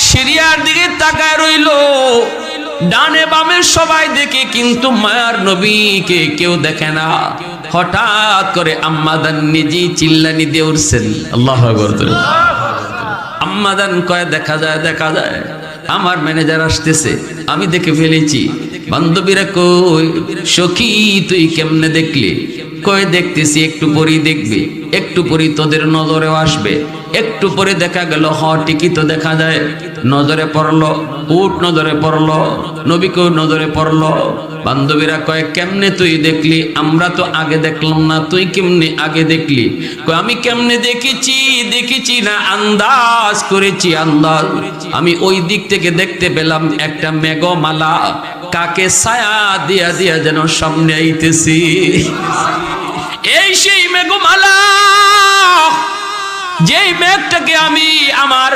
সিরিয়ার দিকে তাকায় রইল, ডানে বামে সবাই দেখে কিন্তু মায়ার নবীকে কেউ দেখে না। হঠাৎ করে আম্মাদান নিজেই চিল্লানি দিয়ে উঠছেন, আল্লাহু আকবার। আম্মাদান কয় দেখা যায়, দেখা যায় আমার ম্যানেজার আসতেছে, আমি দেখে ফেলেছি। বান্ধবীরা কই, সখী তুই কেমনে দেখলি? কয় দেখতেছি, একটু পরেই দেখবি, একটু পরেই তোদের নজরেও আসবে। একটু পরে দেখা গেল ঠিকই তো দেখা যায়, নজরে পড়লো, উট নজরে পড়লো, নবীকেও নজরে পড়লো। বান্ধবীরা কয় কেমনে তুই দেখলি? আমরা তো আগে দেখলাম না, তুই কেমনে আগে দেখলি? কয় আমি কেমনে দেখেছি, দেখেছি না, আন্দাজ করেছি, আন্দাজ। আমি ওই দিক থেকে দেখতে পেলাম একটা মেঘমালা কাকে ছায়া দিয়া দিয়া যেন সামনে আইতেছি। এই সেই মেঘমালা, যেই মেঘটাকে আমি আমার